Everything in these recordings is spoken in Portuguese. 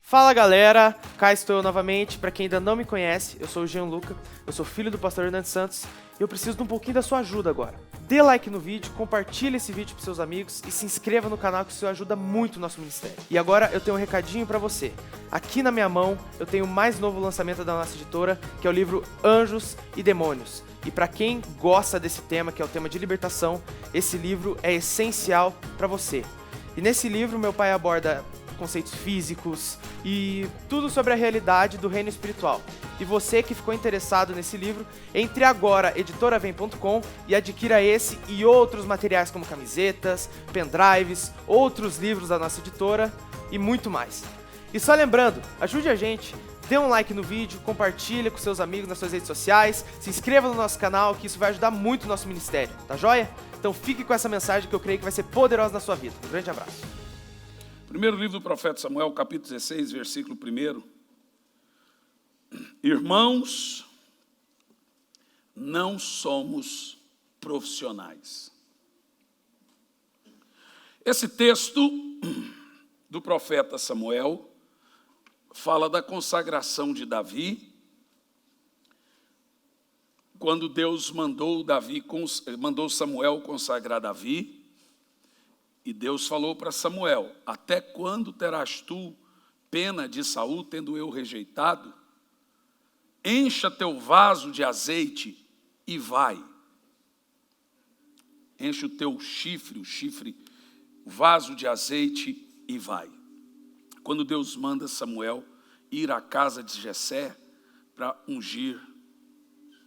Fala galera, cá estou eu novamente. Para quem ainda não me conhece, eu sou o Gianluca, eu sou filho do pastor Hernandes Santos e eu preciso de um pouquinho da sua ajuda agora. Dê like no vídeo, compartilhe esse vídeo para seus amigos e se inscreva no canal que isso ajuda muito o nosso ministério. E agora eu tenho um recadinho para você. Aqui na minha mão eu tenho o mais novo lançamento da nossa editora, que é o livro Anjos e Demônios. E para quem gosta desse tema, que é o tema de libertação, esse livro é essencial para você. E nesse livro meu pai aborda conceitos físicos e tudo sobre a realidade do reino espiritual. E você que ficou interessado nesse livro, entre agora editoravem.com e adquira esse e outros materiais como camisetas, pendrives, outros livros da nossa editora e muito mais. E só lembrando, ajude a gente, dê um like no vídeo, compartilha com seus amigos nas suas redes sociais, se inscreva no nosso canal, que isso vai ajudar muito o nosso ministério, tá joia? Então fique com essa mensagem que eu creio que vai ser poderosa na sua vida. Um grande abraço. Primeiro livro do profeta Samuel, capítulo 16, versículo 1. Irmãos, não somos profissionais. Esse texto do profeta Samuel fala da consagração de Davi, quando Deus mandou Samuel consagrar Davi. E Deus falou para Samuel: até quando terás tu pena de Saul, tendo eu rejeitado? Encha teu vaso de azeite e vai. Enche o teu o vaso de azeite e vai. Quando Deus manda Samuel ir à casa de Jessé para ungir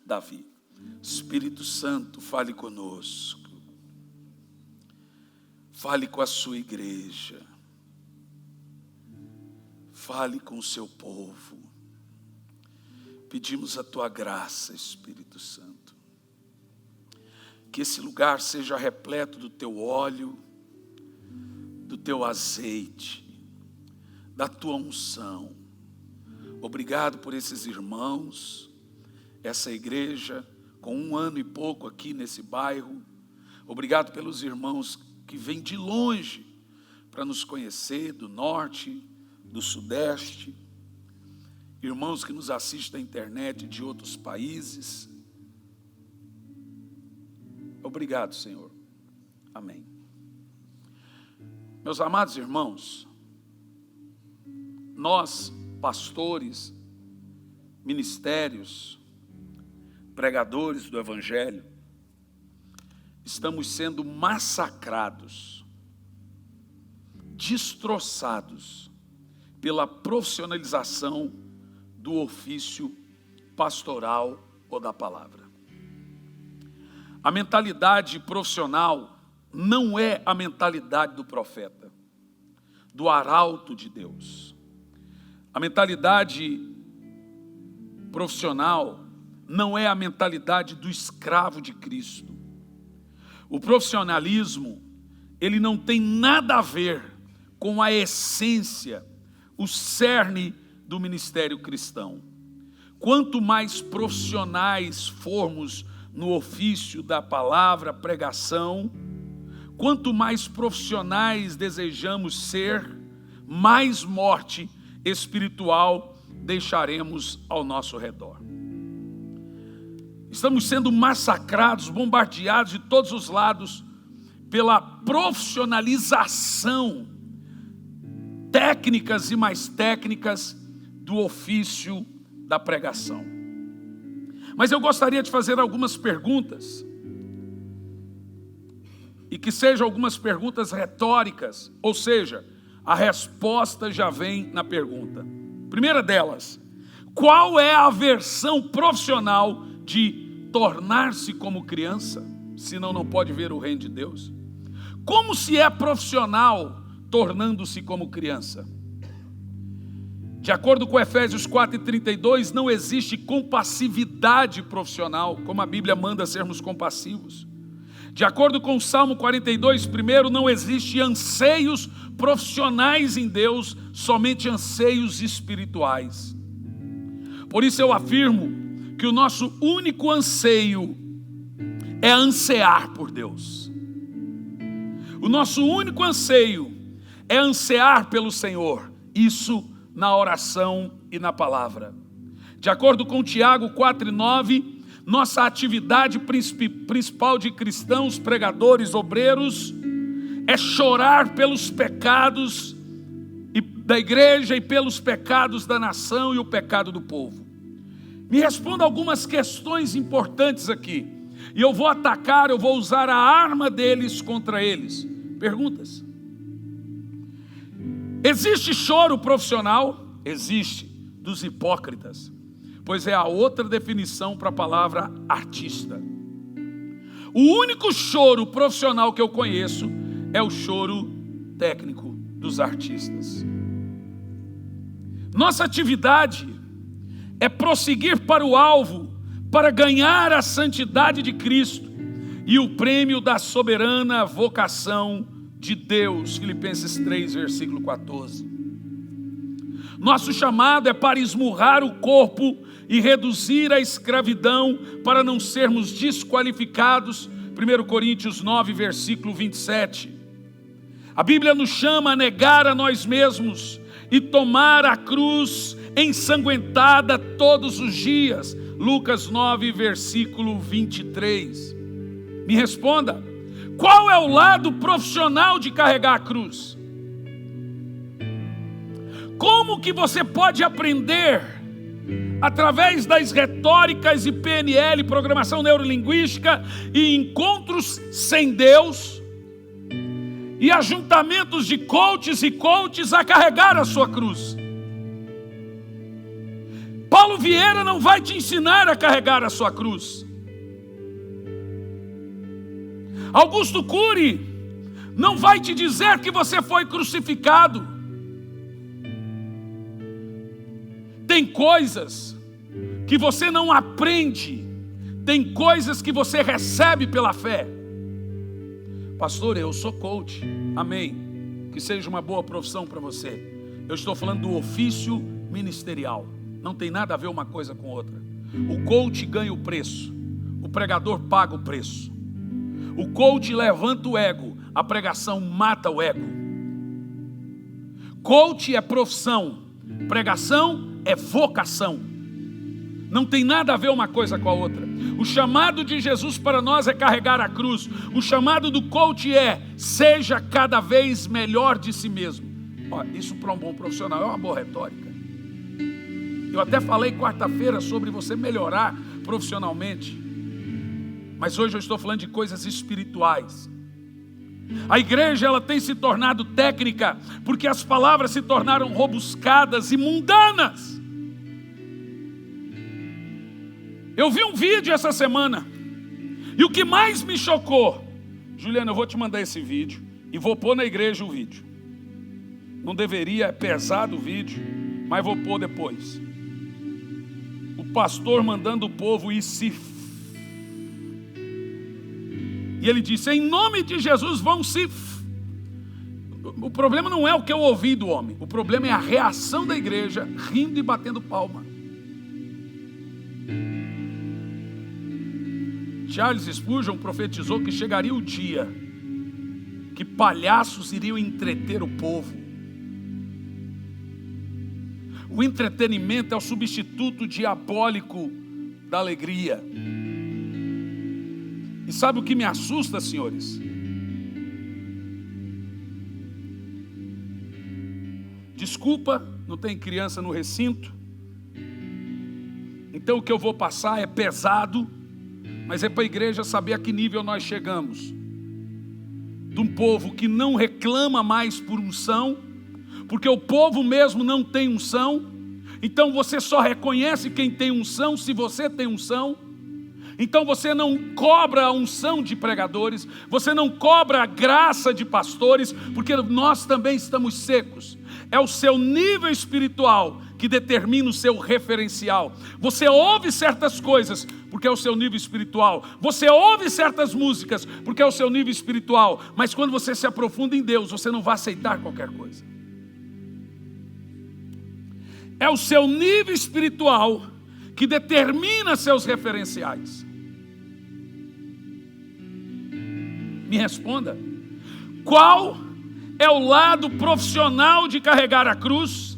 Davi. Espírito Santo, fale conosco. Fale com a sua igreja. Fale com o seu povo. Pedimos a tua graça, Espírito Santo. Que esse lugar seja repleto do teu óleo, do teu azeite, da tua unção. Obrigado por esses irmãos, essa igreja com 1 ano e pouco aqui nesse bairro. Obrigado pelos irmãos que vem de longe para nos conhecer, do norte, do sudeste, irmãos que nos assistem na internet de outros países. Obrigado, Senhor. Amém. Meus amados irmãos, nós, pastores, ministérios, pregadores do Evangelho, estamos sendo massacrados, destroçados pela profissionalização do ofício pastoral ou da palavra. A mentalidade profissional não é a mentalidade do profeta, do arauto de Deus. A mentalidade profissional não é a mentalidade do escravo de Cristo. O profissionalismo, ele não tem nada a ver com a essência, o cerne do ministério cristão. Quanto mais profissionais formos no ofício da palavra, pregação, quanto mais profissionais desejamos ser, mais morte espiritual deixaremos ao nosso redor. Estamos sendo massacrados, bombardeados de todos os lados pela profissionalização, técnicas e mais técnicas do ofício da pregação. Mas eu gostaria de fazer algumas perguntas, e que sejam algumas perguntas retóricas, ou seja, a resposta já vem na pergunta. Primeira delas: qual é a versão profissional de tornar-se como criança, senão não pode ver o reino de Deus? Como se é profissional tornando-se como criança? De acordo com Efésios 4:32, não existe compassividade profissional, como a Bíblia manda sermos compassivos. De acordo com o Salmo 42, primeiro, não existe anseios profissionais em Deus, somente anseios espirituais. Por isso eu afirmo que o nosso único anseio é ansiar por Deus. O nosso único anseio é ansiar pelo Senhor. Isso na oração e na palavra. De acordo com Tiago 4:9, nossa atividade principal de cristãos, pregadores, obreiros, é chorar pelos pecados da igreja e pelos pecados da nação e o pecado do povo. Me responda algumas questões importantes aqui. E eu vou usar a arma deles contra eles. Perguntas. Existe choro profissional? Existe, dos hipócritas. Pois é a outra definição para a palavra artista. O único choro profissional que eu conheço é o choro técnico dos artistas. Nossa atividade é prosseguir para o alvo, para ganhar a santidade de Cristo e o prêmio da soberana vocação de Deus. Filipenses 3, versículo 14. Nosso chamado é para esmurrar o corpo e reduzir a escravidão para não sermos desqualificados. 1 Coríntios 9, versículo 27. A Bíblia nos chama a negar a nós mesmos e tomar a cruz ensanguentada todos os dias. Lucas 9, versículo 23. Me responda, qual é o lado profissional de carregar a cruz? Como que você pode aprender, através das retóricas e PNL, programação neurolinguística, e encontros sem Deus, e ajuntamentos de coaches e coaches, a carregar a sua cruz? Paulo Vieira não vai te ensinar a carregar a sua cruz. Augusto Cury não vai te dizer que você foi crucificado. Tem coisas que você não aprende, tem coisas que você recebe pela fé. Pastor, eu sou coach, amém, que seja uma boa profissão para você. Eu estou falando do ofício ministerial, não tem nada a ver uma coisa com outra. O coach ganha o preço, o pregador paga o preço. O coach levanta o ego, a pregação mata o ego. Coach é profissão, pregação é vocação. Não tem nada a ver uma coisa com a outra. O chamado de Jesus para nós é carregar a cruz. O chamado do coach é: seja cada vez melhor de si mesmo. Isso para um bom profissional é uma boa retórica. Eu até falei quarta-feira sobre você melhorar profissionalmente, mas hoje eu estou falando de coisas espirituais. A igreja, ela tem se tornado técnica porque as palavras se tornaram rebuscadas e mundanas. Eu vi um vídeo essa semana e o que mais me chocou, Juliana, eu vou te mandar esse vídeo e vou pôr na igreja o vídeo. Não deveria, é pesado o vídeo, mas vou pôr depois. O pastor mandando o povo ir se... E ele disse: em nome de Jesus vão se... O problema não é o que eu ouvi do homem, o problema é a reação da igreja, rindo e batendo palma. Charles Spurgeon profetizou que chegaria o dia que palhaços iriam entreter o povo. O entretenimento é o substituto diabólico da alegria. E sabe o que me assusta, senhores? Desculpa, não tem criança no recinto. Então o que eu vou passar é pesado, mas é para a igreja saber a que nível nós chegamos. De um povo que não reclama mais por unção, porque o povo mesmo não tem unção. Então você só reconhece quem tem unção se você tem unção. Então você não cobra a unção de pregadores, você não cobra a graça de pastores, porque nós também estamos secos. É o seu nível espiritual que determina o seu referencial. Você ouve certas coisas porque é o seu nível espiritual. Você ouve certas músicas porque é o seu nível espiritual. Mas quando você se aprofunda em Deus, você não vai aceitar qualquer coisa. É o seu nível espiritual que determina seus referenciais. Me responda. Qual é o lado profissional de carregar a cruz?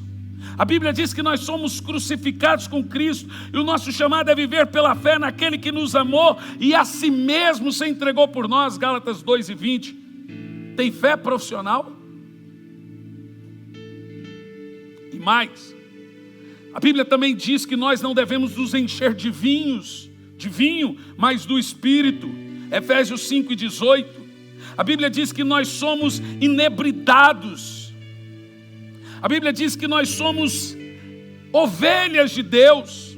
A Bíblia diz que nós somos crucificados com Cristo e o nosso chamado é viver pela fé naquele que nos amou e a si mesmo se entregou por nós. Gálatas 2:20. Tem fé profissional? E mais, a Bíblia também diz que nós não devemos nos encher de vinho, mas do Espírito. Efésios 5:18. A Bíblia diz que nós somos inebridados. A Bíblia diz que nós somos ovelhas de Deus,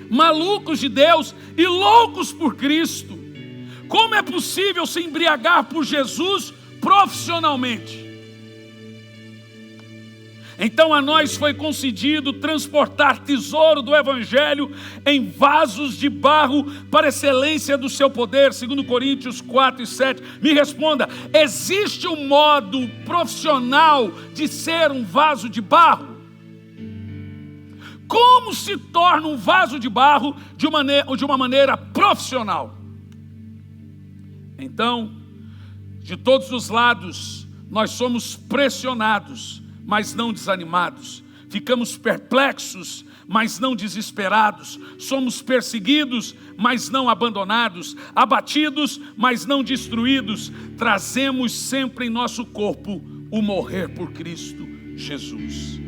malucos de Deus e loucos por Cristo. Como é possível se embriagar por Jesus profissionalmente? Então a nós foi concedido transportar tesouro do Evangelho em vasos de barro para excelência do seu poder, segundo Coríntios 4:7. Me responda, existe um modo profissional de ser um vaso de barro? Como se torna um vaso de barro de uma maneira profissional? Então, de todos os lados, nós somos pressionados, mas não desanimados. Ficamos perplexos, mas não desesperados. Somos perseguidos, mas não abandonados. Abatidos, mas não destruídos. Trazemos sempre em nosso corpo o morrer por Cristo Jesus.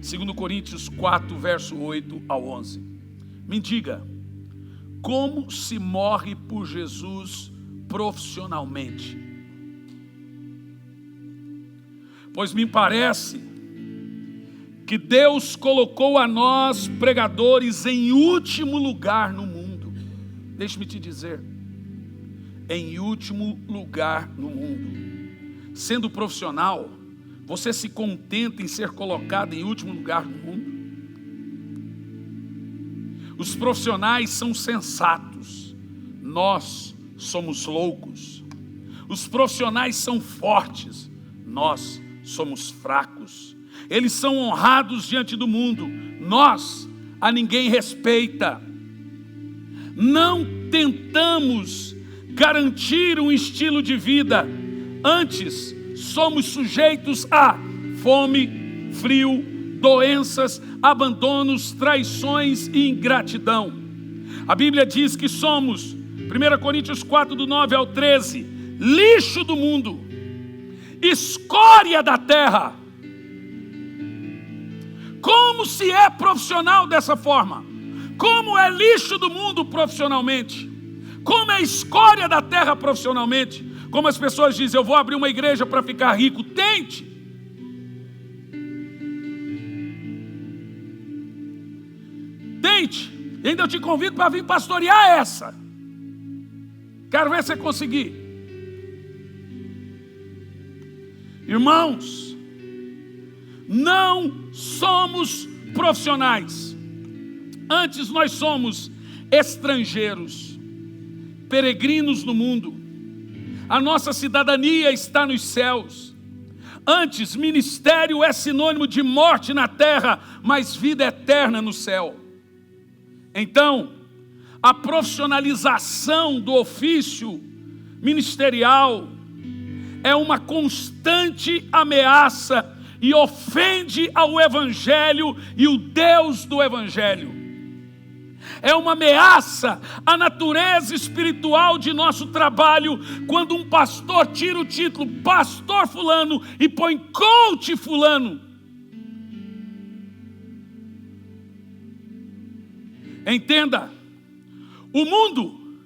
2 Coríntios 4, verso 8 ao 11. Me diga, como se morre por Jesus profissionalmente? Pois me parece que Deus colocou a nós, pregadores, em último lugar no mundo. Deixe-me te dizer, em último lugar no mundo. Sendo profissional, você se contenta em ser colocado em último lugar no mundo? Os profissionais são sensatos, nós somos loucos. Os profissionais são fortes, nós somos fracos. Eles são honrados diante do mundo, nós a ninguém respeita. Não tentamos garantir um estilo de vida, antes somos sujeitos a fome, frio, doenças, abandonos, traições e ingratidão. A Bíblia diz que somos, 1 Coríntios 4, do 9 ao 13, lixo do mundo, escória da terra. Como se é profissional dessa forma? Como é lixo do mundo profissionalmente? Como é escória da terra profissionalmente? Como as pessoas dizem, eu vou abrir uma igreja para ficar rico. Tente. Tente. E ainda eu te convido para vir pastorear essa. Quero ver você conseguir. Irmãos, não somos profissionais. Antes nós somos estrangeiros, peregrinos no mundo. A nossa cidadania está nos céus. Antes, ministério é sinônimo de morte na terra, mas vida eterna no céu. Então, a profissionalização do ofício ministerial é uma constante ameaça e ofende ao Evangelho e o Deus do Evangelho. É uma ameaça à natureza espiritual de nosso trabalho, quando um pastor tira o título pastor fulano e põe coach fulano. Entenda, o mundo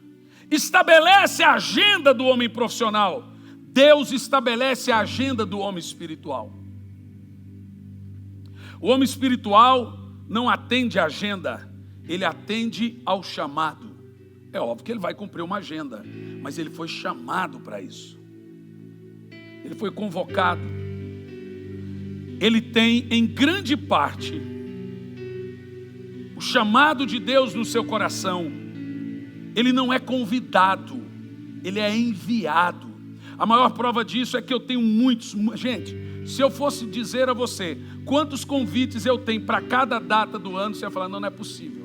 estabelece a agenda do homem profissional, Deus estabelece a agenda do homem espiritual. O homem espiritual não atende à agenda, ele atende ao chamado. É óbvio que ele vai cumprir uma agenda, mas ele foi chamado para isso. Ele foi convocado. Ele tem em grande parte o chamado de Deus no seu coração. Ele não é convidado, ele é enviado. A maior prova disso é que eu tenho muitos. Gente, se eu fosse dizer a você quantos convites eu tenho para cada data do ano, você ia falar, não é possível.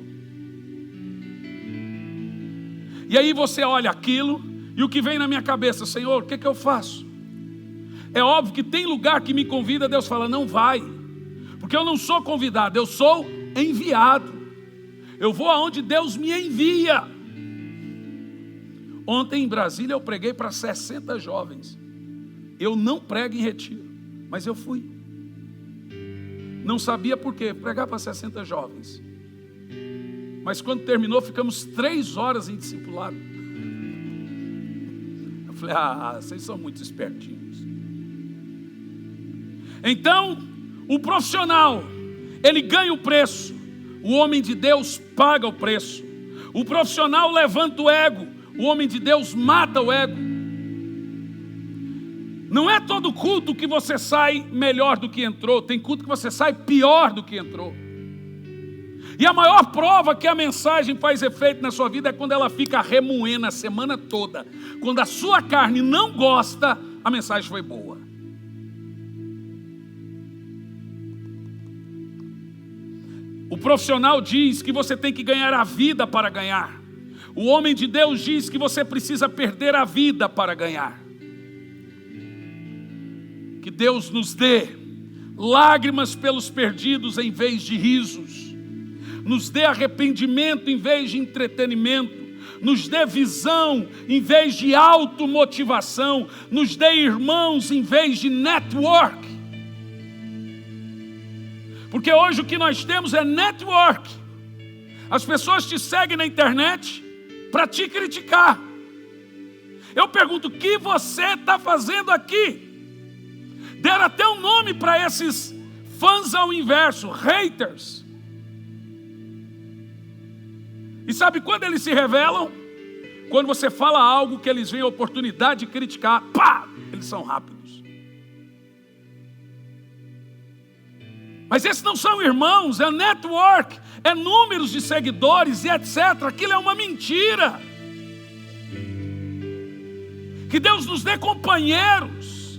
E aí você olha aquilo, e o que vem na minha cabeça, Senhor, o que eu faço? É óbvio que tem lugar que me convida, Deus fala, não vai. Porque Porque eu não sou convidado, eu sou enviado. Eu vou aonde Deus me envia. Ontem em Brasília eu preguei para 60 jovens. Eu não prego em retiro, mas eu fui. Não sabia por quê, pregar para 60 jovens. Mas quando terminou, ficamos 3 horas em discipulado. Eu falei, vocês são muito espertinhos. Então, o profissional, ele ganha o preço. O homem de Deus paga o preço. O profissional levanta o ego. O homem de Deus mata o ego. Não é todo culto que você sai melhor do que entrou. Tem culto que você sai pior do que entrou. E a maior prova que a mensagem faz efeito na sua vida é quando ela fica remoendo a semana toda. Quando a sua carne não gosta, a mensagem foi boa. O profissional diz que você tem que ganhar a vida para ganhar. O homem de Deus diz que você precisa perder a vida para ganhar. Que Deus nos dê lágrimas pelos perdidos em vez de risos. Nos dê arrependimento em vez de entretenimento. Nos dê visão em vez de automotivação. Nos dê irmãos em vez de network. Porque hoje o que nós temos é network. As pessoas te seguem na internet para te criticar. Eu pergunto, o que você está fazendo aqui? Deram até um nome para esses fãs ao inverso, haters. E sabe quando eles se revelam? Quando você fala algo que eles veem a oportunidade de criticar, pá, eles são rápidos. Mas esses não são irmãos, é network, é números de seguidores e etc. Aquilo é uma mentira. Que Deus nos dê companheiros,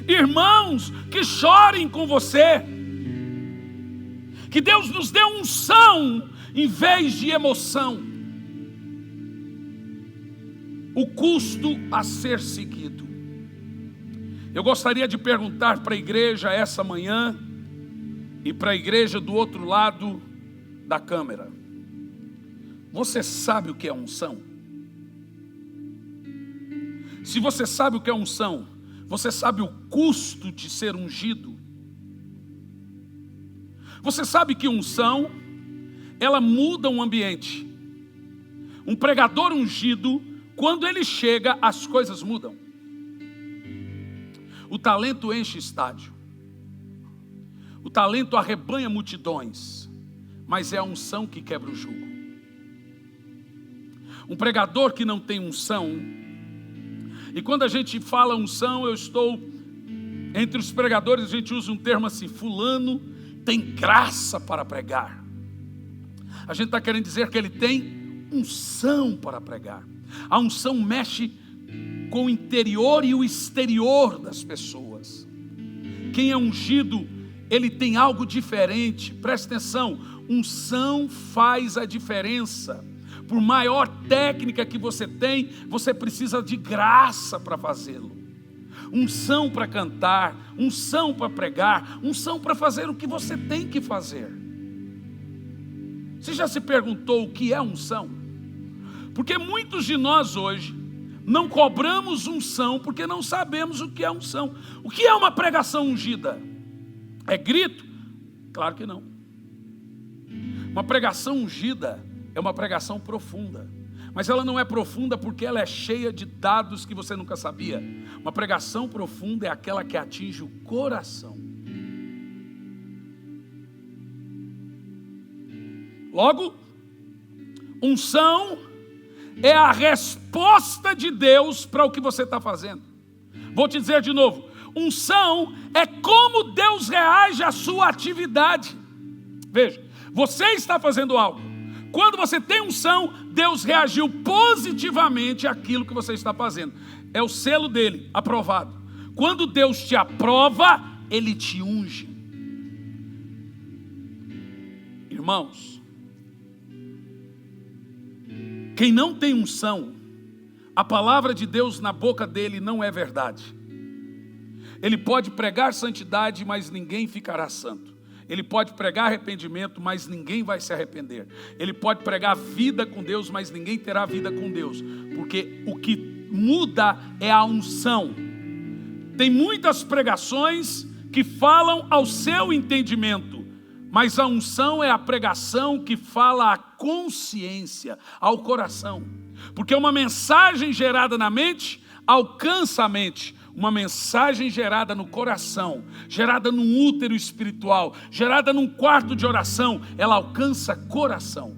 irmãos que chorem com você. Que Deus nos dê unção em vez de emoção. O custo a ser seguido. Eu gostaria de perguntar para a igreja essa manhã e para a igreja do outro lado da câmera: você sabe o que é unção? Se você sabe o que é unção, você sabe o custo de ser ungido? Você sabe que unção, ela muda um ambiente. Um pregador ungido, quando ele chega, as coisas mudam. O talento enche estádio. O talento arrebanha multidões. Mas é a unção que quebra o jugo. Um pregador que não tem unção, e quando a gente fala unção, eu estou, entre os pregadores a gente usa um termo assim: fulano tem graça para pregar. A gente está querendo dizer que ele tem unção para pregar. A unção mexe com o interior e o exterior das pessoas. Quem é ungido, ele tem algo diferente. Preste atenção, unção faz a diferença. Por maior técnica que você tem, você precisa de graça para fazê-lo. Unção para cantar, unção para pregar, unção para fazer o que você tem que fazer. Você já se perguntou o que é unção? Porque muitos de nós hoje não cobramos unção porque não sabemos o que é unção. O que é uma pregação ungida? É grito? Claro que não. Uma pregação ungida é uma pregação profunda. Mas ela não é profunda porque ela é cheia de dados que você nunca sabia. Uma pregação profunda é aquela que atinge o coração. Logo, unção é a resposta de Deus para o que você está fazendo. Vou te dizer de novo: unção é como Deus reage à sua atividade. Veja, você está fazendo algo. Quando você tem unção, Deus reagiu positivamente àquilo que você está fazendo. É o selo dele, aprovado. Quando Deus te aprova, ele te unge. Irmãos, quem não tem unção, a palavra de Deus na boca dele não é verdade. Ele pode pregar santidade, mas ninguém ficará santo. Ele pode pregar arrependimento, mas ninguém vai se arrepender. Ele pode pregar vida com Deus, mas ninguém terá vida com Deus. Porque o que muda é a unção. Tem muitas pregações que falam ao seu entendimento, mas a unção é a pregação que fala à consciência, ao coração. Porque uma mensagem gerada na mente alcança a mente. Uma mensagem gerada no coração, gerada num útero espiritual, gerada num quarto de oração, ela alcança coração.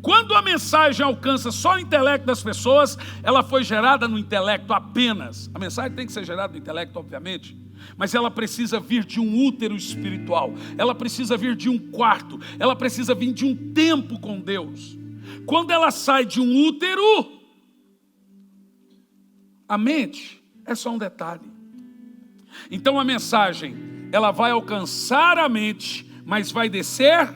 Quando a mensagem alcança só o intelecto das pessoas, ela foi gerada no intelecto apenas. A mensagem tem que ser gerada no intelecto, obviamente, mas ela precisa vir de um útero espiritual, ela precisa vir de um quarto, ela precisa vir de um tempo com Deus. Quando ela sai de um útero, a mente é só um detalhe. Então a mensagem, ela vai alcançar a mente, mas vai descer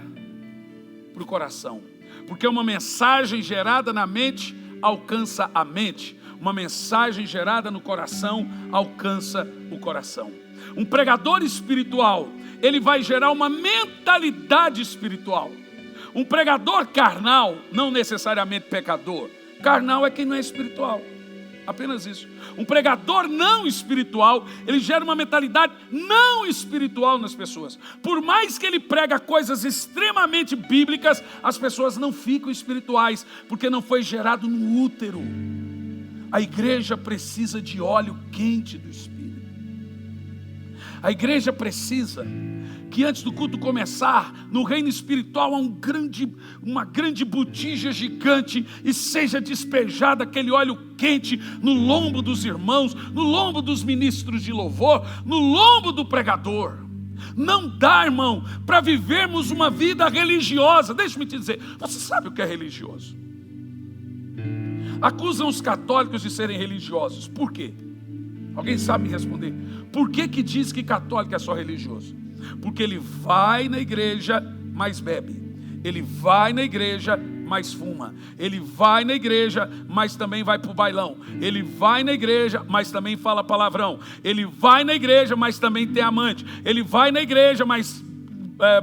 para o coração. Porque uma mensagem gerada na mente alcança a mente. Uma mensagem gerada no coração alcança o coração. Um pregador espiritual, ele vai gerar uma mentalidade espiritual. Um pregador carnal, não necessariamente pecador. Carnal é quem não é espiritual. Apenas isso. Um pregador não espiritual, ele gera uma mentalidade não espiritual nas pessoas. Por mais que ele prega coisas extremamente bíblicas, as pessoas não ficam espirituais, porque não foi gerado no útero. A igreja precisa de óleo quente do Espírito. A igreja precisa que antes do culto começar, no reino espiritual há uma grande botija gigante e seja despejado aquele óleo quente no lombo dos irmãos, no lombo dos ministros de louvor, no lombo do pregador. Não dá, irmão, para vivermos uma vida religiosa. Deixa-me te dizer, você sabe o que é religioso? Acusam os católicos de serem religiosos. Por quê? Alguém sabe me responder? Por que diz que católico é só religioso? Porque ele vai na igreja, mas bebe. Ele vai na igreja, mas fuma. Ele vai na igreja, mas também vai para o bailão. Ele vai na igreja, mas também fala palavrão. Ele vai na igreja, mas também tem amante. Ele vai na igreja, mas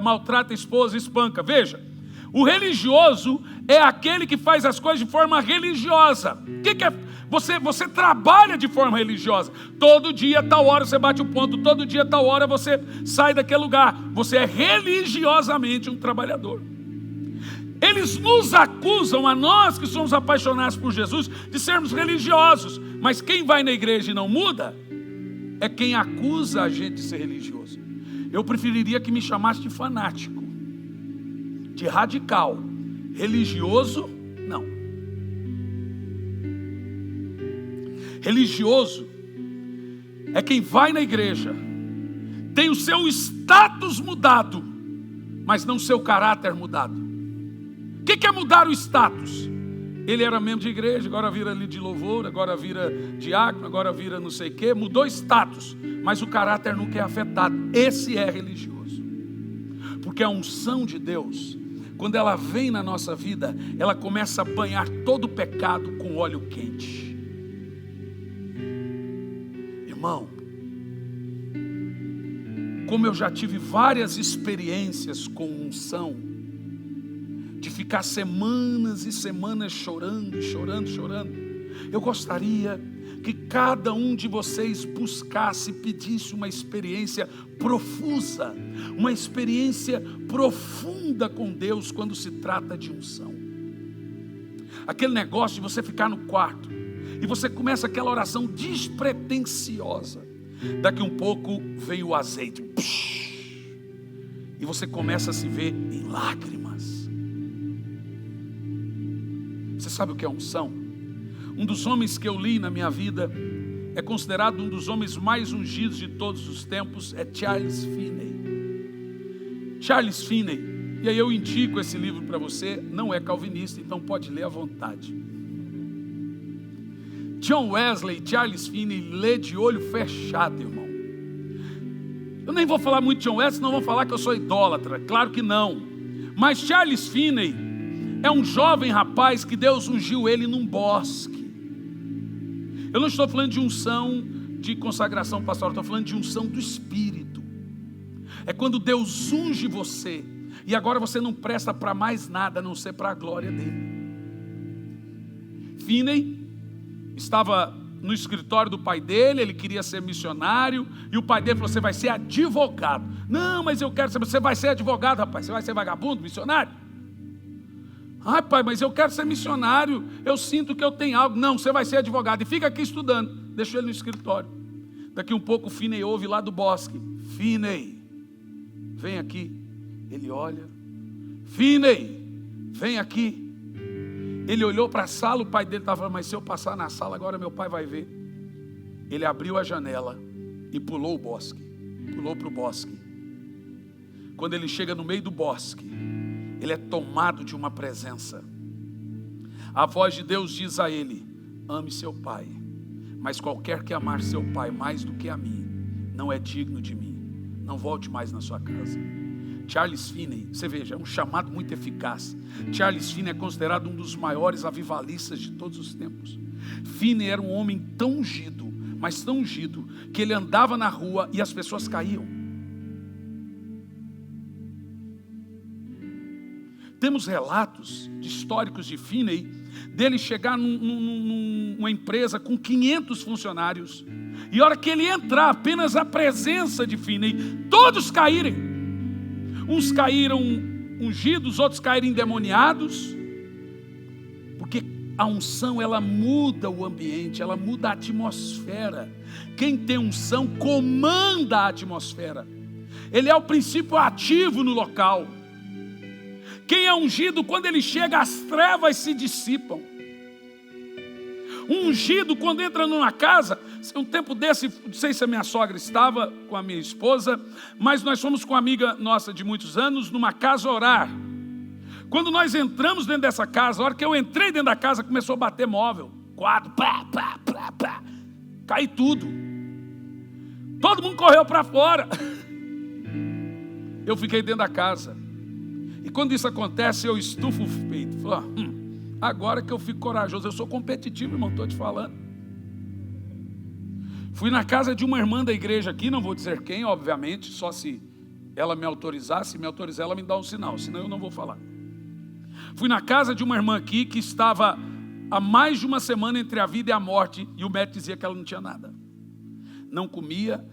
maltrata a esposa e espanca. Veja, o religioso é aquele que faz as coisas de forma religiosa. O que é? Você trabalha de forma religiosa. Todo dia, tal hora você bate o ponto. Todo dia, tal hora você sai daquele lugar. Você é religiosamente um trabalhador. Eles nos acusam, a nós que somos apaixonados por Jesus, de sermos religiosos. Mas quem vai na igreja e não muda, é quem acusa a gente de ser religioso. Eu preferiria que me chamasse de fanático, de radical. Religioso, não. Religioso é quem vai na igreja, tem o seu status mudado, mas não o seu caráter mudado. O que é mudar o status? Ele era membro de igreja, agora vira ali de louvor, agora vira diácono, agora vira não sei o quê, mudou status, mas o caráter nunca é afetado. Esse é religioso. Porque a unção de Deus, quando ela vem na nossa vida, ela começa a banhar todo o pecado com óleo quente. Irmão, como eu já tive várias experiências com unção, de ficar semanas e semanas chorando, eu gostaria que cada um de vocês buscasse, pedisse uma experiência profusa, uma experiência profunda com Deus quando se trata de unção. Aquele negócio de você ficar no quarto e você começa aquela oração despretensiosa. Daqui um pouco vem o azeite. E você começa a se ver em lágrimas. Você sabe o que é unção? Um dos homens que eu li na minha vida, é considerado um dos homens mais ungidos de todos os tempos, é Charles Finney. Charles Finney, e aí eu indico esse livro para você, não é calvinista, então pode ler à vontade. John Wesley e Charles Finney lê de olho fechado, irmão. Eu nem vou falar muito de John Wesley, senão vão falar que eu sou idólatra. Claro que não. Mas Charles Finney é um jovem rapaz que Deus ungiu ele num bosque. Eu não estou falando de unção de consagração pastoral, estou falando de unção do Espírito. É quando Deus unge você, e agora você não presta para mais nada, a não ser para a glória dele. Finney estava no escritório do pai dele, ele queria ser missionário, e o pai dele falou: você vai ser advogado. Não, mas eu quero ser. Você vai ser advogado, rapaz? Você vai ser vagabundo, missionário? Ai, pai, mas eu quero ser missionário, eu sinto que eu tenho algo. Não, você vai ser advogado, e fica aqui estudando. Deixou ele no escritório. Daqui um pouco o Finney ouve lá do bosque: Finney, vem aqui. Ele olha: Finney, vem aqui. Ele olhou para a sala, o pai dele estava falando: mas se eu passar na sala agora meu pai vai ver. Ele abriu a janela e pulou o bosque, pulou para o bosque. Quando ele chega no meio do bosque, ele é tomado de uma presença. A voz de Deus diz a ele: ame seu pai, mas qualquer que amar seu pai mais do que a mim, não é digno de mim. Não volte mais na sua casa. Charles Finney, você veja, é um chamado muito eficaz. Charles Finney é considerado um dos maiores avivalistas de todos os tempos. Finney era um homem tão ungido, mas tão ungido, que ele andava na rua e as pessoas caíam. Temos relatos históricos de Finney, dele chegar numa empresa com 500 funcionários, e a hora que ele entrar, apenas a presença de Finney, todos caírem. Uns caíram ungidos, outros caíram endemoniados, porque a unção, ela muda o ambiente, ela muda a atmosfera. Quem tem unção comanda a atmosfera, ele é o princípio ativo no local. Quem é ungido, quando ele chega, as trevas se dissipam. Um ungido, quando entra numa casa, um tempo desse, não sei se a minha sogra estava com a minha esposa, mas nós fomos com uma amiga nossa de muitos anos, numa casa orar. Quando nós entramos dentro dessa casa, a hora que eu entrei dentro da casa, começou a bater móvel, quadro, pá, pá, pá, pá, cai tudo. Todo mundo correu para fora. Eu fiquei dentro da casa. E quando isso acontece, eu estufo o peito. Falo: agora que eu fico corajoso, eu sou competitivo, irmão, estou te falando. Fui na casa de uma irmã da igreja aqui, não vou dizer quem, obviamente, só se ela me autorizar. Se me autorizar, ela me dá um sinal, senão eu não vou falar. Fui na casa de uma irmã aqui que estava há mais de uma semana entre a vida e a morte, e o médico dizia que ela não tinha nada. Não comia,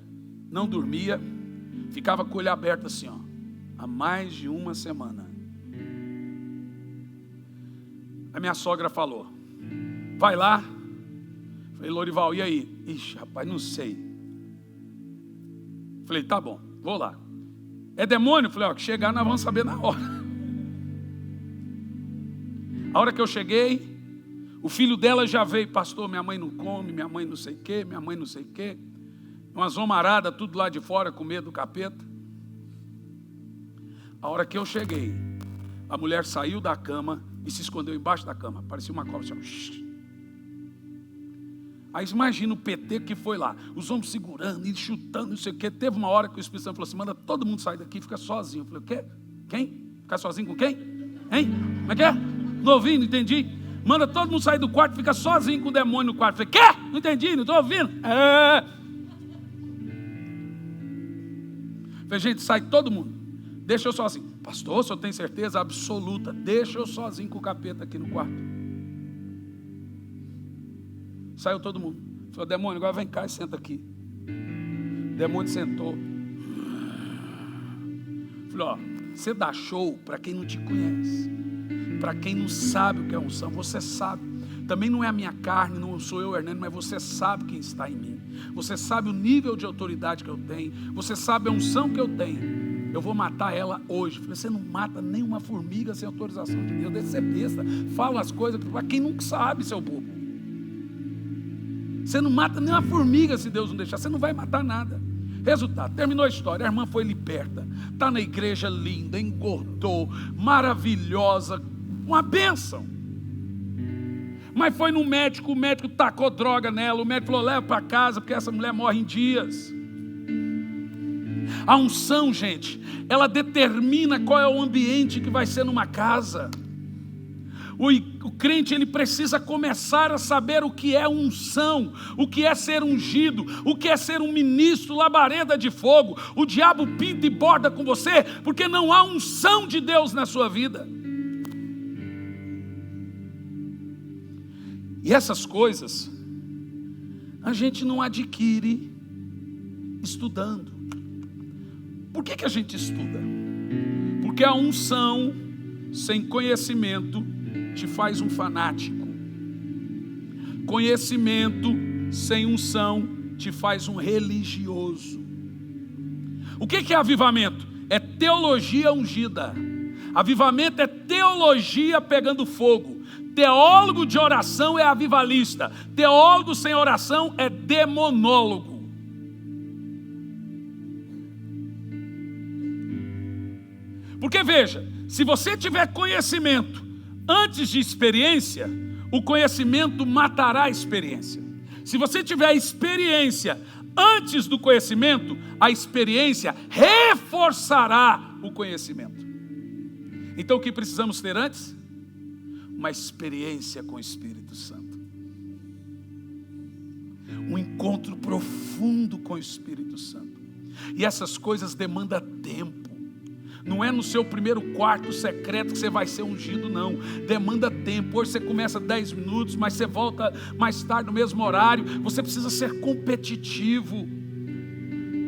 não dormia, ficava com o olho aberto assim, ó, há mais de uma semana. A minha sogra falou: vai lá. Falei: Lorival, e aí? Ixi, rapaz, não sei. Falei: tá bom, vou lá. É demônio? Falei: ó, que chegar nós vamos saber na hora. A hora que eu cheguei, o filho dela já veio: pastor, minha mãe não come, minha mãe não sei o quê, minha mãe não sei o quê. Umas homaradas, tudo lá de fora, com medo do capeta. A hora que eu cheguei, a mulher saiu da cama e se escondeu embaixo da cama. Parecia uma cobra assim. Aí imagina o PT que foi lá, os homens segurando e chutando, não sei o quê. Teve uma hora que o Espírito Santo falou assim: manda todo mundo sair daqui e fica sozinho. Eu falei: o quê? Quem? Ficar sozinho com quem? Hein? Como é que é? Não ouvi, não entendi. Manda todo mundo sair do quarto e fica sozinho com o demônio no quarto. Eu falei: quê? Não entendi, não estou ouvindo. Falei: gente, sai todo mundo. Deixa eu sozinho. Pastor, o senhor tem certeza absoluta? Deixa eu sozinho com o capeta aqui no quarto. Saiu todo mundo. Falei: demônio, agora vem cá e senta aqui. O demônio sentou. Falei: ó, você dá show para quem não te conhece, para quem não sabe o que é unção. Você sabe. Também não é a minha carne, não sou eu, Hernando, mas você sabe quem está em mim. Você sabe o nível de autoridade que eu tenho. Você sabe a unção que eu tenho. Eu vou matar ela hoje. Falei: você não mata nenhuma formiga sem autorização de Deus. Deve ser besta. Fala as coisas para quem não sabe, seu bobo. Você não mata nenhuma formiga se Deus não deixar. Você não vai matar nada. Resultado, terminou a história. A irmã foi liberta. Está na igreja linda, engordou, maravilhosa, uma bênção. Mas foi no médico, o médico tacou droga nela. O médico falou: leva para casa, porque essa mulher morre em dias. A unção, gente, ela determina qual é o ambiente que vai ser numa casa. o crente ele precisa começar a saber o que é unção, o que é ser ungido, o que é ser um ministro, labareda de fogo. O diabo pinta e borda com você, porque não há unção de Deus na sua vida. E essas coisas a gente não adquire estudando. Por que a gente estuda? Porque a unção sem conhecimento te faz um fanático. Conhecimento sem unção te faz um religioso. O que é avivamento? É teologia ungida. Avivamento é teologia pegando fogo. Teólogo de oração é avivalista. Teólogo sem oração é demonólogo. Porque veja, se você tiver conhecimento antes de experiência, o conhecimento matará a experiência. Se você tiver experiência antes do conhecimento, a experiência reforçará o conhecimento. Então o que precisamos ter antes? Uma experiência com o Espírito Santo. Um encontro profundo com o Espírito Santo. E essas coisas demandam tempo. Não é no seu primeiro quarto secreto que você vai ser ungido, não. Demanda tempo. Hoje você começa 10 minutos, mas você volta mais tarde no mesmo horário. Você precisa ser competitivo.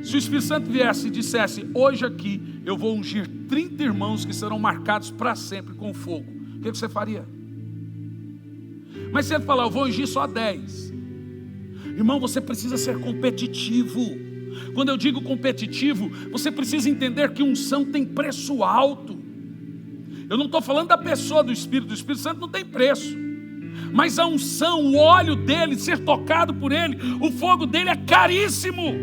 Se o Espírito Santo viesse e dissesse: hoje aqui eu vou ungir 30 irmãos que serão marcados para sempre com fogo, o que você faria? Mas se ele falar: eu vou ungir só 10. Irmão, você precisa ser competitivo. Quando eu digo competitivo, você precisa entender que unção tem preço alto. Eu não estou falando da pessoa do Espírito Santo não tem preço. Mas a unção, o óleo dele, ser tocado por ele, o fogo dele é caríssimo.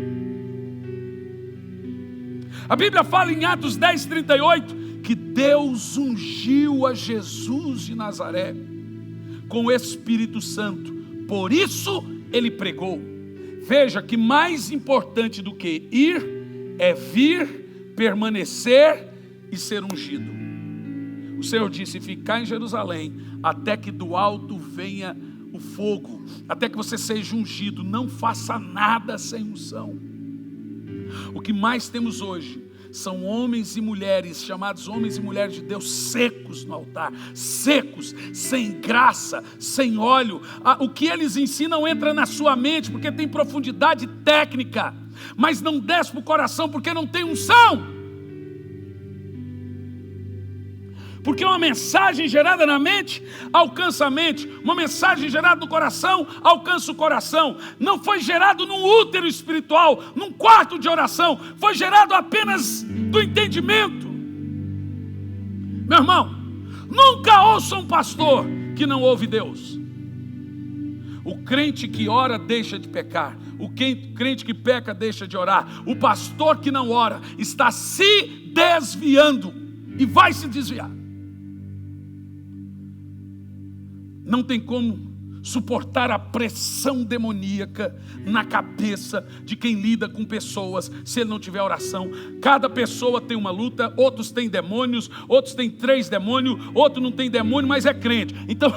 A Bíblia fala em Atos 10:38 que Deus ungiu a Jesus de Nazaré com o Espírito Santo. Por isso ele pregou. Veja que mais importante do que ir é vir, permanecer e ser ungido. O Senhor disse: ficar em Jerusalém até que do alto venha o fogo, até que você seja ungido. Não faça nada sem unção. O que mais temos hoje são homens e mulheres, chamados homens e mulheres de Deus, secos no altar, secos, sem graça, sem óleo. O que eles ensinam entra na sua mente, porque tem profundidade técnica, mas não desce para o coração, porque não tem unção. Porque uma mensagem gerada na mente alcança a mente, uma mensagem gerada no coração alcança o coração. Não foi gerado num útero espiritual, num quarto de oração, foi gerado apenas do entendimento. Meu irmão, nunca ouça um pastor que não ouve Deus. O crente que ora deixa de pecar, o crente que peca deixa de orar. O pastor que não ora está se desviando e vai se desviar. Não tem como suportar a pressão demoníaca na cabeça de quem lida com pessoas se ele não tiver oração. Cada pessoa tem uma luta, outros têm demônios, outros têm 3 demônios, outro não tem demônio, mas é crente. Então,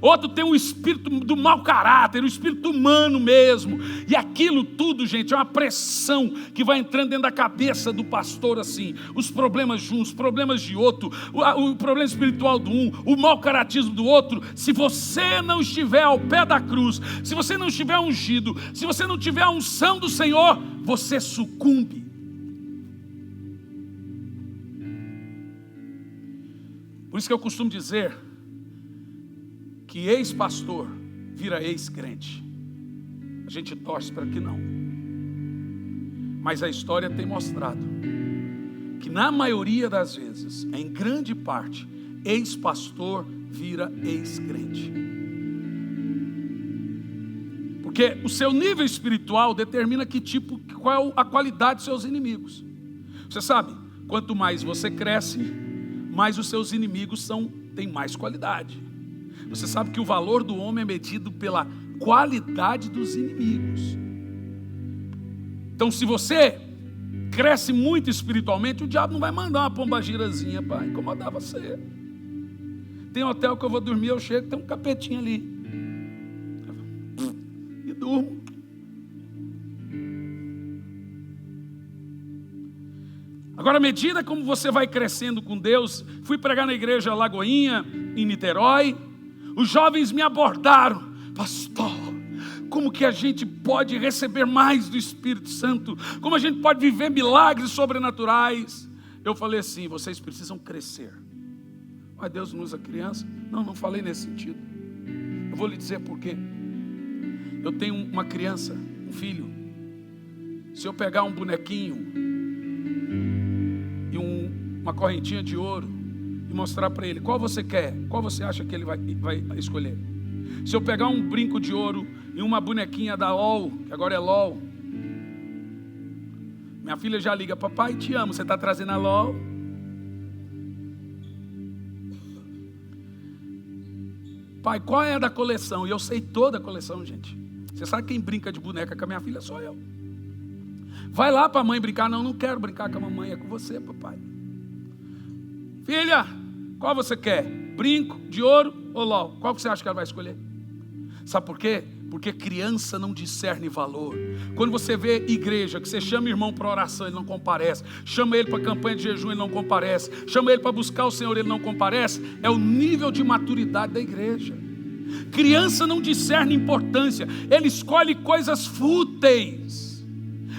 outro tem um espírito do mau caráter, um espírito humano mesmo. E aquilo tudo, gente, é uma pressão que vai entrando dentro da cabeça do pastor assim. Os problemas de um, os problemas de outro, o problema espiritual do um, o mau caratismo do outro. Se você não estiver ao pé da cruz, se você não estiver ungido, se você não tiver a unção do Senhor, você sucumbe. Por isso que eu costumo dizer que ex-pastor vira ex-crente. A gente torce para que não. Mas a história tem mostrado que na maioria das vezes, em grande parte, ex-pastor vira ex-crente. Porque o seu nível espiritual determina qual é a qualidade dos seus inimigos. Você sabe, quanto mais você cresce, mais os seus inimigos têm mais qualidade. Você sabe que o valor do homem é medido pela qualidade dos inimigos. Então, se você cresce muito espiritualmente, o diabo não vai mandar uma pombagirazinha para incomodar você. Tem hotel que eu vou dormir, eu chego, tem um capetinho ali. E durmo. Agora, à medida como você vai crescendo com Deus, fui pregar na igreja Lagoinha, em Niterói, os jovens me abordaram: pastor, como que a gente pode receber mais do Espírito Santo? Como a gente pode viver milagres sobrenaturais? Eu falei assim: vocês precisam crescer. Mas Deus não usa criança? Não falei nesse sentido. Eu vou lhe dizer por quê. Eu tenho uma criança, um filho. Se eu pegar um bonequinho e uma correntinha de ouro e mostrar para ele, qual você quer? Qual você acha que ele vai escolher? Se eu pegar um brinco de ouro e uma bonequinha da LOL, que agora é LOL, minha filha já liga: papai, te amo, você está trazendo a LOL? Pai, qual é a da coleção? E eu sei toda a coleção, gente. Você sabe quem brinca de boneca com a minha filha? Sou eu. Vai lá para a mãe brincar. Não quero brincar com a mamãe, é com você, papai. Filha, qual você quer? Brinco de ouro ou LOL? Qual que você acha que ela vai escolher? Sabe por quê? Porque criança não discerne valor. Quando você vê igreja, que você chama irmão para oração, ele não comparece. Chama ele para campanha de jejum, ele não comparece. Chama ele para buscar o Senhor, ele não comparece. É o nível de maturidade da igreja. Criança não discerne importância. Ele escolhe coisas fúteis,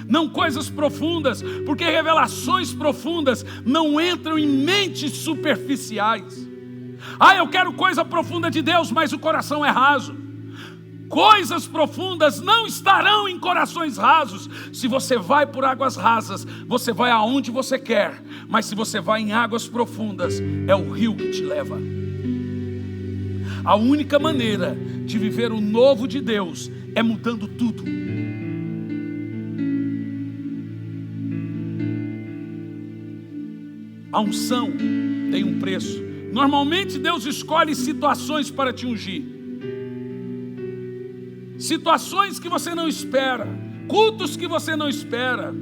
não coisas profundas. Porque revelações profundas não entram em mentes superficiais. Eu quero coisa profunda de Deus, mas o coração é raso. Coisas profundas não estarão em corações rasos. Se você vai por águas rasas, você vai aonde você quer. Mas se você vai em águas profundas, é o rio que te leva. A única maneira de viver o novo de Deus é mudando tudo. A unção tem um preço. Normalmente Deus escolhe situações para te ungir. Situações que você não espera, cultos que você não espera,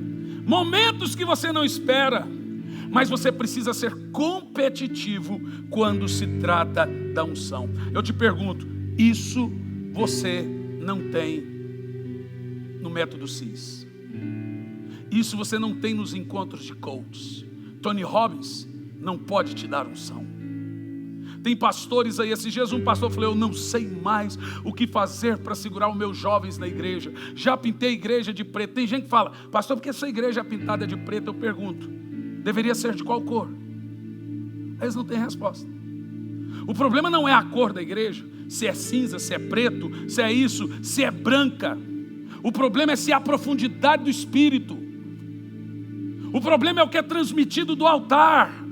momentos que você não espera, mas você precisa ser competitivo quando se trata da unção. Eu te pergunto, isso você não tem no método CIS, isso você não tem nos encontros de coaches. Tony Robbins não pode te dar unção. Tem pastores aí, esses dias um pastor falou: eu não sei mais o que fazer para segurar os meus jovens na igreja. Já pintei a igreja de preto. Tem gente que fala: pastor, por que sua igreja é pintada de preto? Eu pergunto: deveria ser de qual cor? Eles não têm resposta. O problema não é a cor da igreja, se é cinza, se é preto, se é isso, se é branca. O problema é se há profundidade do Espírito. O problema é o que é transmitido do altar.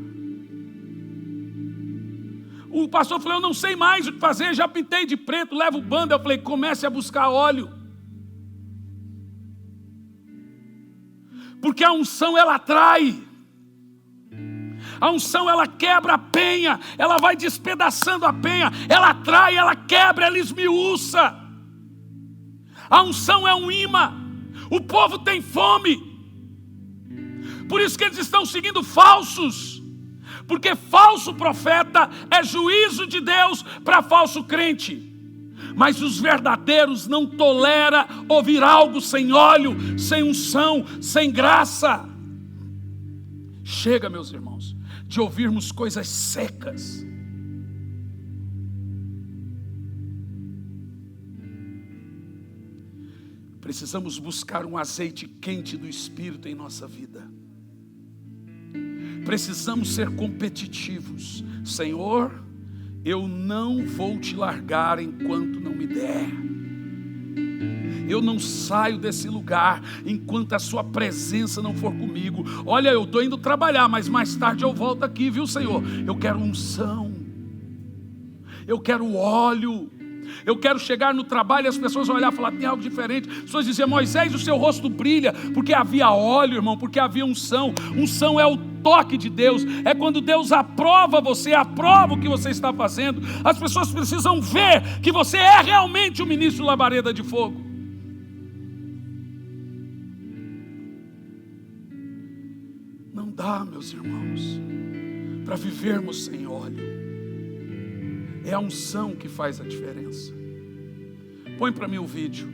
O pastor falou: eu não sei mais o que fazer, já pintei de preto, levo banda. Eu falei: comece a buscar óleo. Porque a unção ela atrai. A unção ela quebra a penha, ela vai despedaçando a penha, ela atrai, ela quebra, ela esmiuça. A unção é um imã. O povo tem fome. Por isso que eles estão seguindo falsos. Porque falso profeta é juízo de Deus para falso crente. Mas os verdadeiros não toleram ouvir algo sem óleo, sem unção, sem graça. Chega, meus irmãos, de ouvirmos coisas secas. Precisamos buscar um azeite quente do Espírito em nossa vida. Precisamos ser competitivos. Senhor, eu não vou te largar enquanto não me der. Eu não saio desse lugar enquanto a sua presença não for comigo. Olha, eu estou indo trabalhar, mas mais tarde eu volto aqui, viu, Senhor? Eu quero unção. Eu quero óleo. Eu quero chegar no trabalho e as pessoas vão olhar e falar: tem algo diferente. As pessoas diziam: Moisés, o seu rosto brilha, porque havia óleo, irmão, porque havia unção. Unção é o toque de Deus, é quando Deus aprova você, aprova o que você está fazendo. As pessoas precisam ver que você é realmente o ministro labareda de fogo. dá, meus irmãos, para vivermos sem óleo. É a unção que faz a diferença. Põe para mim o vídeo.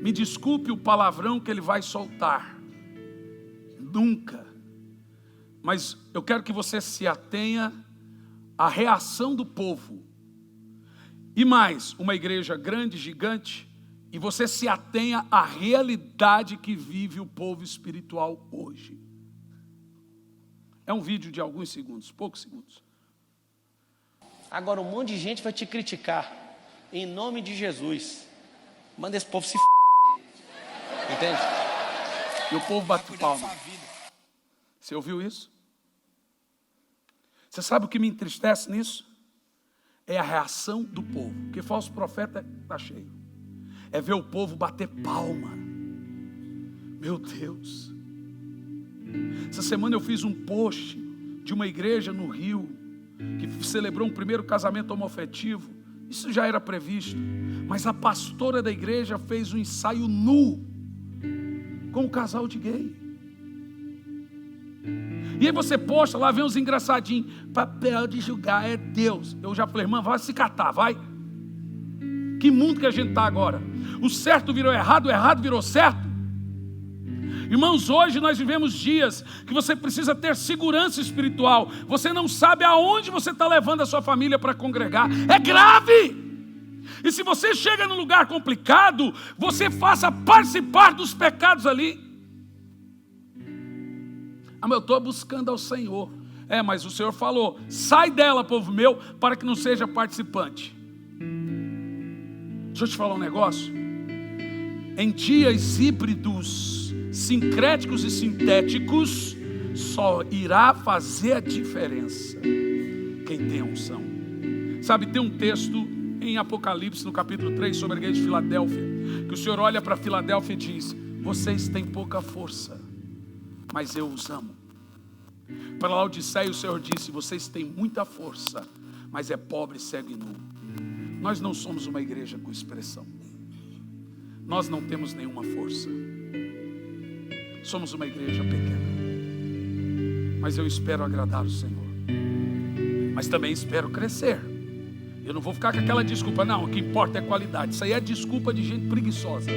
Me desculpe o palavrão que ele vai soltar. Nunca. Mas eu quero que você se atenha à reação do povo. E mais, uma igreja grande, gigante, e você se atenha à realidade que vive o povo espiritual hoje. É um vídeo de alguns segundos, poucos segundos. Agora um monte de gente vai te criticar. Em nome de Jesus. Manda esse povo se entende? E o povo bate palma. Você ouviu isso? Você sabe o que me entristece nisso? É a reação do povo. Porque falso profeta está cheio. É ver o povo bater palma. Meu Deus. Essa semana eu fiz um post de uma igreja no Rio que celebrou um primeiro casamento homoafetivo. Isso já era previsto. Mas a pastora da igreja fez um ensaio nu com um casal de gay. E aí você posta lá, vem uns engraçadinhos. Papel de julgar é Deus. Eu já falei, irmã, vai se catar, vai. Que mundo que a gente está agora? O certo virou errado, o errado virou certo. Irmãos, hoje nós vivemos dias que você precisa ter segurança espiritual. Você não sabe aonde você está levando a sua família para congregar. É grave. E se você chega num lugar complicado, você faça participar dos pecados ali. Ah, mas eu estou buscando ao Senhor. É, mas o Senhor falou, sai dela, povo meu, para que não seja participante. Deixa eu te falar um negócio. Em dias híbridos, sincréticos e sintéticos, só irá fazer a diferença quem tem a unção. Sabe, tem um texto em Apocalipse, no capítulo 3, sobre a igreja de Filadélfia, que o Senhor olha para Filadélfia e diz, vocês têm pouca força, mas eu os amo. Para Laodiceia o Senhor disse, vocês têm muita força, mas é pobre, cego e nu. Nós não somos uma igreja com expressão. Nós não temos nenhuma força. Somos uma igreja pequena. Mas eu espero agradar o Senhor. Mas também espero crescer. Eu não vou ficar com aquela desculpa, não, o que importa é qualidade. Isso aí é desculpa de gente preguiçosa.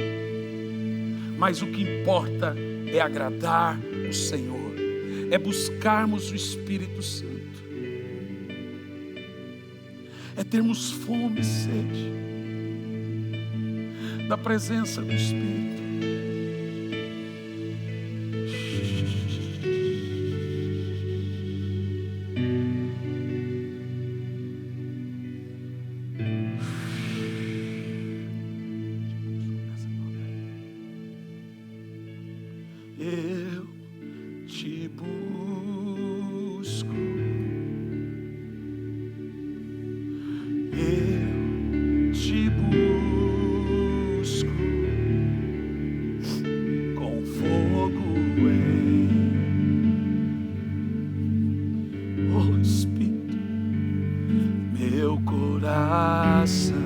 Mas o que importa é agradar o Senhor. É buscarmos o Espírito Santo. É termos fome e sede da presença do Espírito. Eu te busco, eu te busco com fogo oh Espírito, meu coração.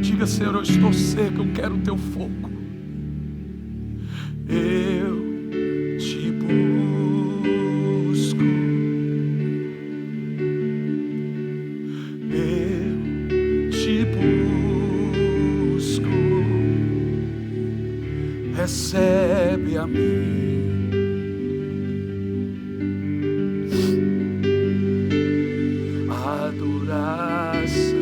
Diga, Senhor, eu estou seco, eu quero o teu fogo. Eu te busco, eu te busco, recebe a mim. Adoração.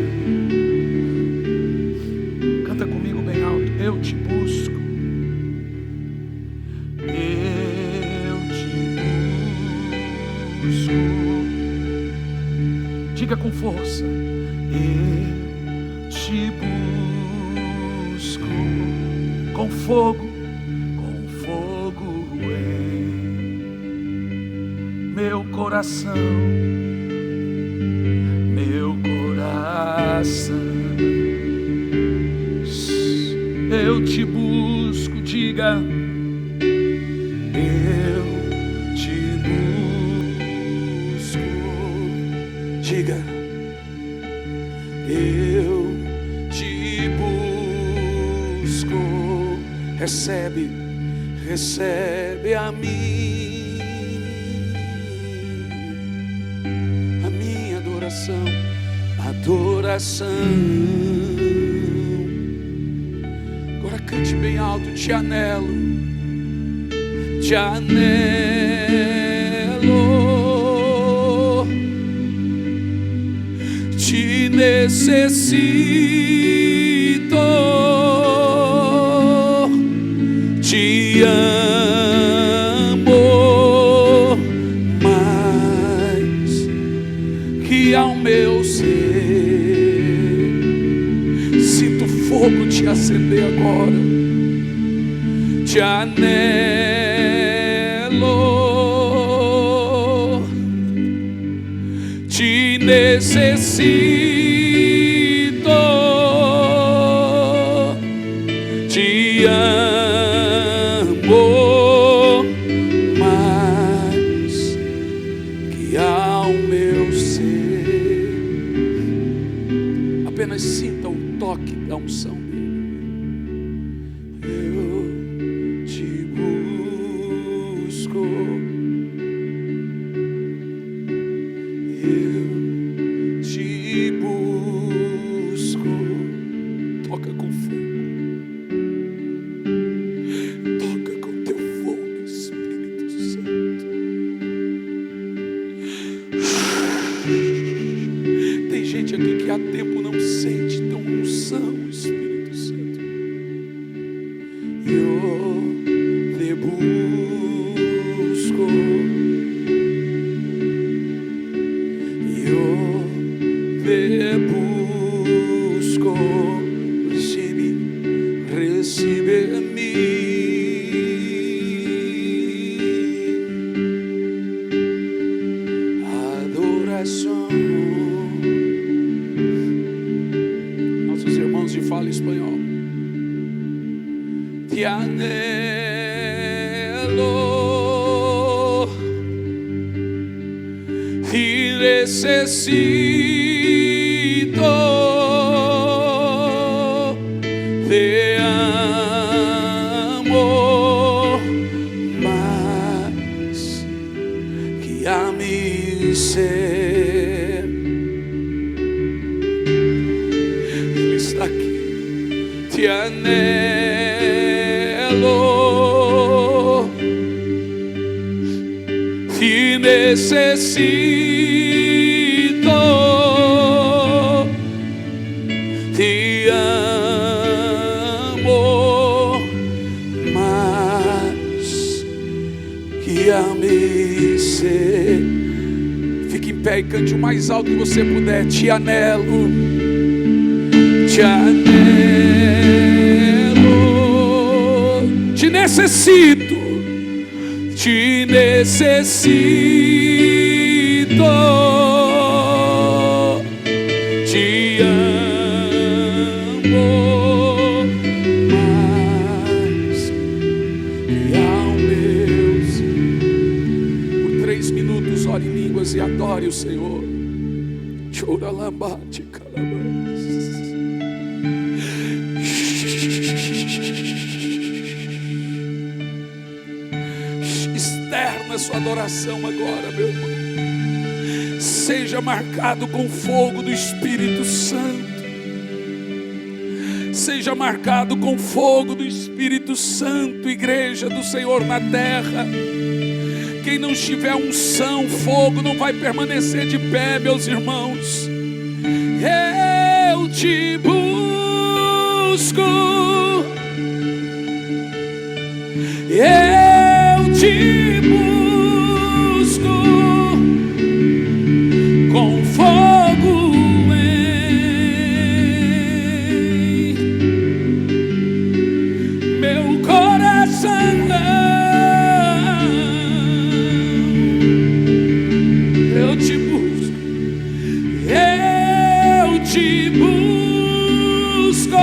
Canta comigo bem alto, eu te busco. Diga com força, eu te busco com fogo em meu coração, eu te busco, diga. Diga, eu te busco, recebe recebe a minha adoração, adoração. Agora cante bem alto: te anelo, te anelo, te necessito, te amo mais que ao meu ser. Sinto o fogo te acender agora. Te anelo, te necessito, te amo mais que ao meu ser. Apenas sinta o toque da unção dele. Eu te busco, eu te busco. Toca com fogo, toca com teu fogo, Espírito Santo. Tem gente aqui que há tempo não sente tão unção, Espírito Santo. Eu te busco, eu te busco. Recebe-me, adoração. Nossos irmãos de fala espanhol. Te anelo, te necessito, te amo mais que a mim ser. Ele está aqui. Te anelo, te necessito, te amo mais que a mim ser. Fique em pé e cante o mais alto que você puder. Te anelo, te anelo, te necessito, te necessito, te amo mais que ao meu ser. Por 3 minutos ore em línguas e adore o Senhor. Choralambate calabas. Externa sua adoração agora, meu irmão. Seja marcado com fogo do Espírito Santo. Seja marcado com fogo do Espírito Santo, igreja do Senhor na terra. Quem não tiver unção, fogo, não vai permanecer de pé, meus irmãos. Eu te busco, eu te busco com fogo em meu coração. Eu te busco, eu te busco,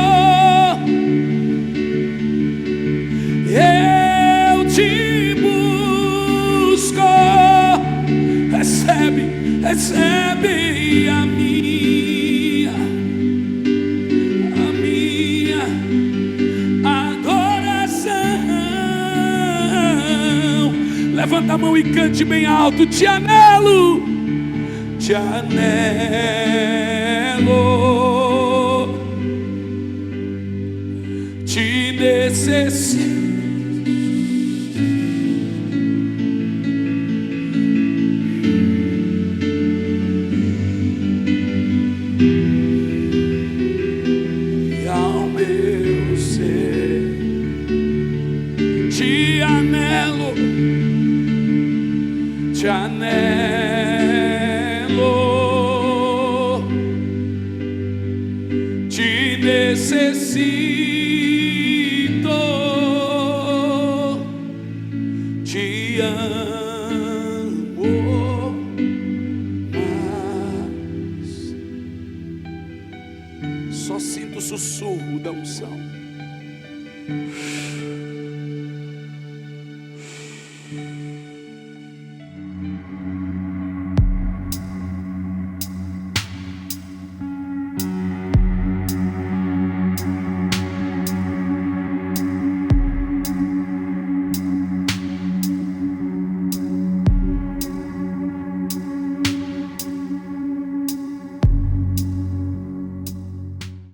eu te busco. Recebe, recebe a minha adoração. levanta a mão e cante bem alto: te anelo, te anelo, te necessito. Te anelo, te necessito, te amo mais. Só sinto o sussurro da unção.